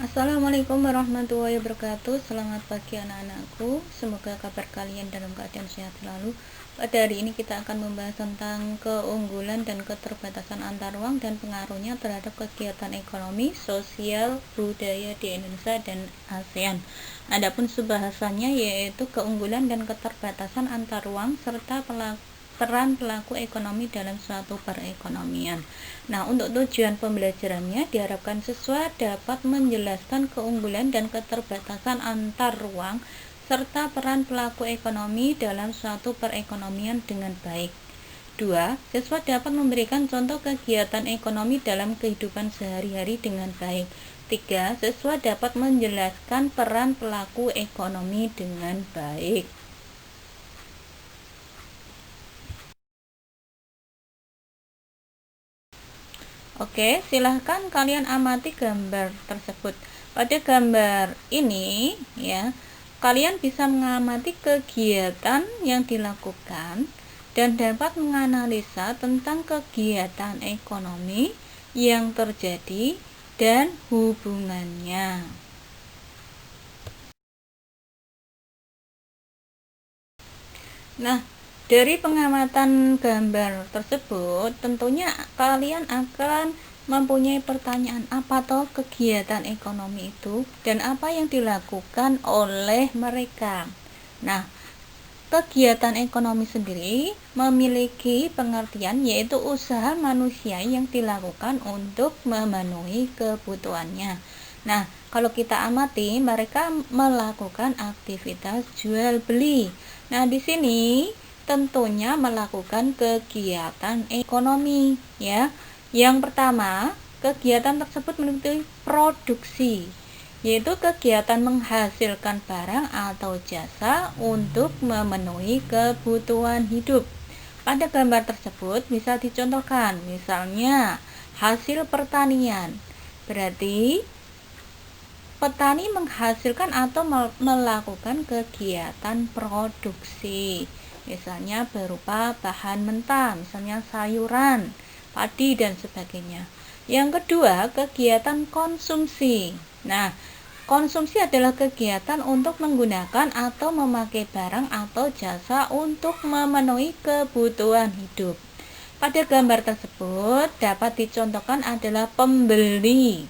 Assalamualaikum warahmatullahi wabarakatuh. Selamat pagi anak-anakku. Semoga kabar kalian dalam keadaan sehat selalu. Pada hari ini kita akan membahas tentang keunggulan dan keterbatasan antar ruang dan pengaruhnya terhadap kegiatan ekonomi, sosial, budaya di Indonesia dan ASEAN. Adapun subbahasannya yaitu keunggulan dan keterbatasan antar ruang serta peran pelaku ekonomi dalam suatu perekonomian. Nah, untuk tujuan pembelajarannya diharapkan siswa dapat menjelaskan keunggulan dan keterbatasan antar ruang serta peran pelaku ekonomi dalam suatu perekonomian dengan baik. 2. Siswa dapat memberikan contoh kegiatan ekonomi dalam kehidupan sehari-hari dengan baik. 3. Siswa dapat menjelaskan peran pelaku ekonomi dengan baik. Oke, silahkan kalian amati gambar tersebut. Pada gambar ini, ya, kalian bisa mengamati kegiatan yang dilakukan dan dapat menganalisa tentang kegiatan ekonomi yang terjadi dan hubungannya. Nah, dari pengamatan gambar tersebut, tentunya kalian akan mempunyai pertanyaan, apa toh kegiatan ekonomi itu dan apa yang dilakukan oleh mereka. Nah, kegiatan ekonomi sendiri memiliki pengertian yaitu usaha manusia yang dilakukan untuk memenuhi kebutuhannya. Nah, kalau kita amati, mereka melakukan aktivitas jual beli. Nah, di sini tentunya melakukan kegiatan ekonomi, ya. Yang pertama, kegiatan tersebut meliputi produksi, yaitu kegiatan menghasilkan barang atau jasa untuk memenuhi kebutuhan hidup. Pada gambar tersebut bisa dicontohkan, misalnya hasil pertanian. Berarti petani menghasilkan atau melakukan kegiatan produksi, misalnya berupa bahan mentah, misalnya sayuran, padi, dan sebagainya. Yang kedua, kegiatan konsumsi. Nah, konsumsi adalah kegiatan untuk menggunakan atau memakai barang atau jasa untuk memenuhi kebutuhan hidup. Pada gambar tersebut dapat dicontohkan adalah pembeli.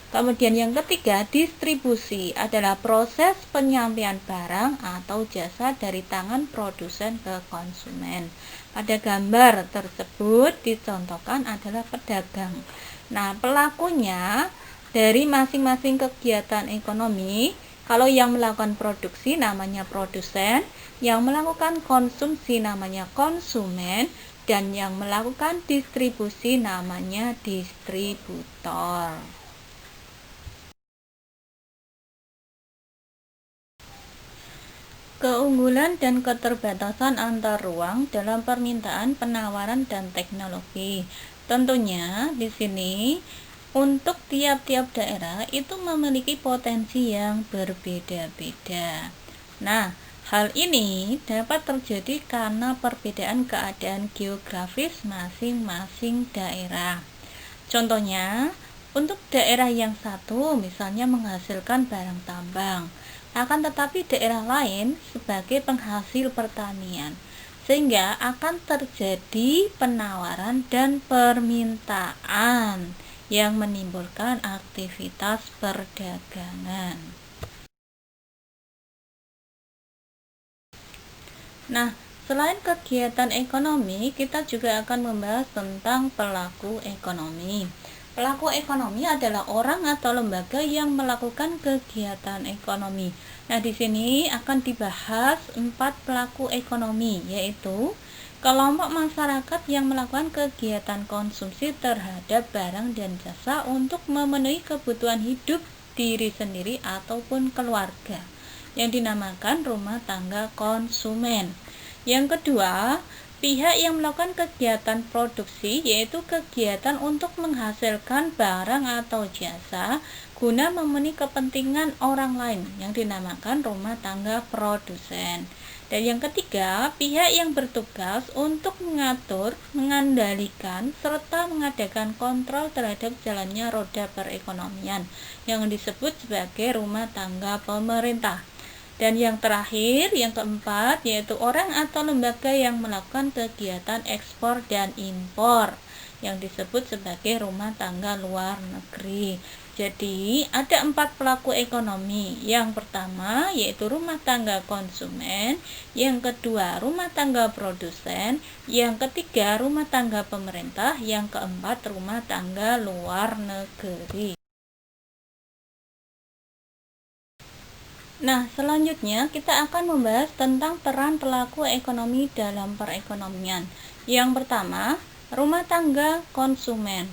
Kemudian yang ketiga, distribusi adalah proses penyampaian barang atau jasa dari tangan produsen ke konsumen. Pada gambar tersebut dicontohkan adalah pedagang. Nah, pelakunya dari masing-masing kegiatan ekonomi, kalau yang melakukan produksi namanya produsen, yang melakukan konsumsi namanya konsumen, dan yang melakukan distribusi namanya distributor. Keunggulan dan keterbatasan antar ruang dalam permintaan, penawaran, dan teknologi. Tentunya di sini untuk tiap-tiap daerah itu memiliki potensi yang berbeda-beda. Nah, hal ini dapat terjadi karena perbedaan keadaan geografis masing-masing daerah. Contohnya, untuk daerah yang satu misalnya menghasilkan barang tambang, akan tetapi daerah lain sebagai penghasil pertanian, sehingga akan terjadi penawaran dan permintaan yang menimbulkan aktivitas perdagangan. Nah, selain kegiatan ekonomi, kita juga akan membahas tentang pelaku ekonomi. Pelaku ekonomi adalah orang atau lembaga yang melakukan kegiatan ekonomi. Nah, di sini akan dibahas 4 pelaku ekonomi, yaitu kelompok masyarakat yang melakukan kegiatan konsumsi terhadap barang dan jasa untuk memenuhi kebutuhan hidup diri sendiri ataupun keluarga, yang dinamakan rumah tangga konsumen. Yang kedua, pihak yang melakukan kegiatan produksi, yaitu kegiatan untuk menghasilkan barang atau jasa guna memenuhi kepentingan orang lain, yang dinamakan rumah tangga produsen. Dan yang ketiga, pihak yang bertugas untuk mengatur, mengendalikan, serta mengadakan kontrol terhadap jalannya roda perekonomian yang disebut sebagai rumah tangga pemerintah. Dan yang terakhir, yang keempat, yaitu orang atau lembaga yang melakukan kegiatan ekspor dan impor yang disebut sebagai rumah tangga luar negeri. Jadi, ada 4 pelaku ekonomi. Yang pertama, yaitu rumah tangga konsumen. Yang kedua, rumah tangga produsen. Yang ketiga, rumah tangga pemerintah. Yang keempat, rumah tangga luar negeri. Nah, selanjutnya kita akan membahas tentang peran pelaku ekonomi dalam perekonomian. Yang pertama, rumah tangga konsumen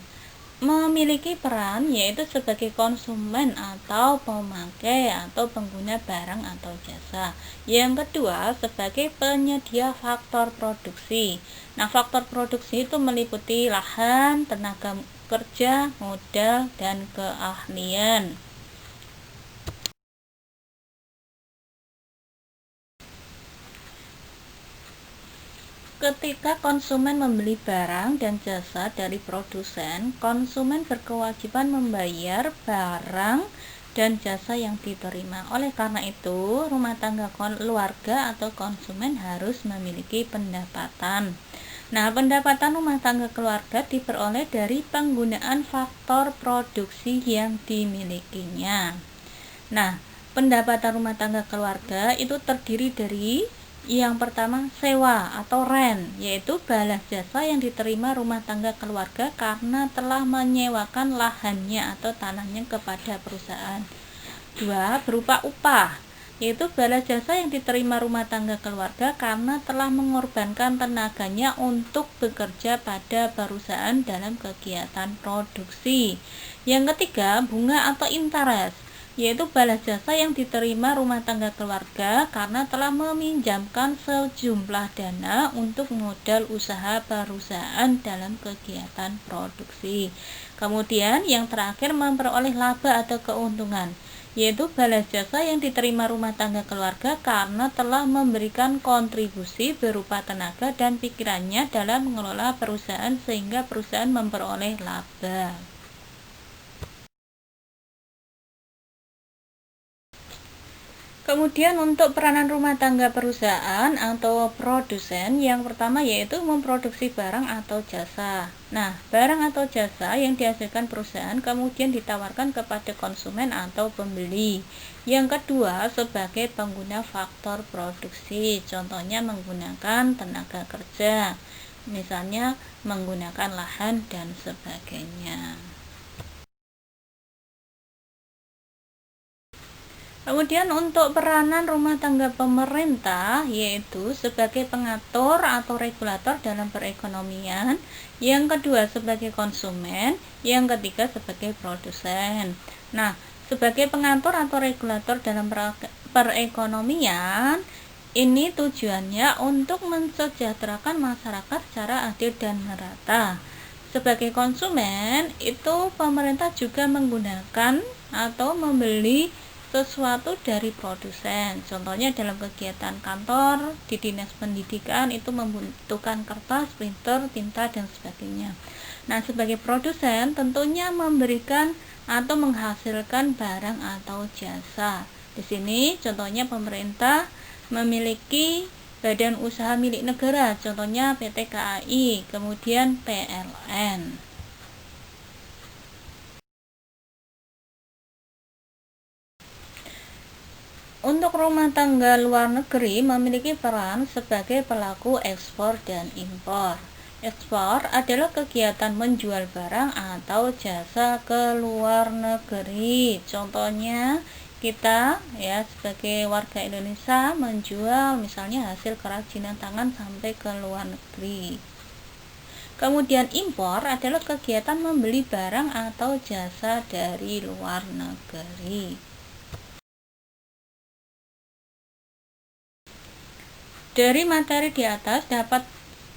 memiliki peran yaitu sebagai konsumen atau pemakai atau pengguna barang atau jasa. Yang kedua, sebagai penyedia faktor produksi. Nah, faktor produksi itu meliputi lahan, tenaga kerja, modal, dan keahlian. Ketika konsumen membeli barang dan jasa dari produsen, konsumen berkewajiban membayar barang dan jasa yang diterima. Oleh karena itu, rumah tangga keluarga atau konsumen harus memiliki pendapatan. Nah, pendapatan rumah tangga keluarga diperoleh dari penggunaan faktor produksi yang dimilikinya. Nah, pendapatan rumah tangga keluarga itu terdiri dari yang pertama, sewa atau rent, yaitu balas jasa yang diterima rumah tangga keluarga karena telah menyewakan lahannya atau tanahnya kepada perusahaan. 2. Berupa upah, yaitu balas jasa yang diterima rumah tangga keluarga karena telah mengorbankan tenaganya untuk bekerja pada perusahaan dalam kegiatan produksi. Yang ketiga, bunga atau interest, yaitu balas jasa yang diterima rumah tangga keluarga karena telah meminjamkan sejumlah dana untuk modal usaha perusahaan dalam kegiatan produksi. Kemudian yang terakhir, memperoleh laba atau keuntungan, yaitu balas jasa yang diterima rumah tangga keluarga karena telah memberikan kontribusi berupa tenaga dan pikirannya dalam mengelola perusahaan sehingga perusahaan memperoleh laba. Kemudian untuk peranan rumah tangga perusahaan atau produsen, yang pertama yaitu memproduksi barang atau jasa. Nah, barang atau jasa yang dihasilkan perusahaan kemudian ditawarkan kepada konsumen atau pembeli. Yang kedua, sebagai pengguna faktor produksi, contohnya menggunakan tenaga kerja, misalnya menggunakan lahan dan sebagainya. Kemudian untuk peranan rumah tangga pemerintah yaitu sebagai pengatur atau regulator dalam perekonomian, yang kedua sebagai konsumen, yang ketiga sebagai produsen. Nah, sebagai pengatur atau regulator dalam perekonomian, ini tujuannya untuk mensejahterakan masyarakat secara adil dan merata. Sebagai konsumen, itu pemerintah juga menggunakan atau membeli sesuatu dari produsen. Contohnya dalam kegiatan kantor, di dinas pendidikan itu membutuhkan kertas, printer, tinta, dan sebagainya. Nah, sebagai produsen tentunya memberikan atau menghasilkan barang atau jasa. Di sini contohnya pemerintah memiliki badan usaha milik negara, contohnya PT KAI, kemudian PLN. Untuk rumah tangga luar negeri memiliki peran sebagai pelaku ekspor dan impor. Ekspor adalah kegiatan menjual barang atau jasa ke luar negeri. Contohnya kita sebagai warga Indonesia menjual misalnya hasil kerajinan tangan sampai ke luar negeri. Kemudian impor adalah kegiatan membeli barang atau jasa dari luar negeri. Dari materi di atas dapat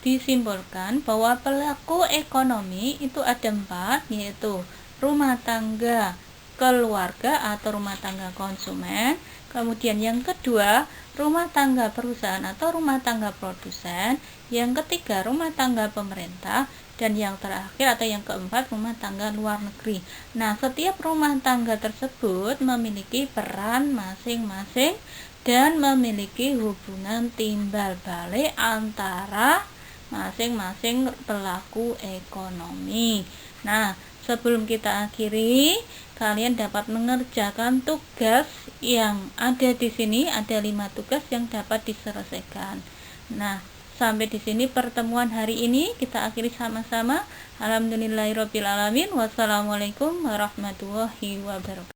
disimpulkan bahwa pelaku ekonomi itu ada 4, yaitu rumah tangga keluarga atau rumah tangga konsumen. Kemudian yang kedua, rumah tangga perusahaan atau rumah tangga produsen. Yang ketiga, rumah tangga pemerintah. Dan yang terakhir atau yang keempat, rumah tangga luar negeri. Nah, setiap rumah tangga tersebut memiliki peran masing-masing dan memiliki hubungan timbal balik antara masing-masing pelaku ekonomi. Nah, sebelum kita akhiri, kalian dapat mengerjakan tugas yang ada di sini. Ada 5 tugas yang dapat diselesaikan. Nah, sampai di sini pertemuan hari ini, kita akhiri sama-sama. Alhamdulillahirobbilalamin. Wassalamualaikum warahmatullahi wabarakatuh.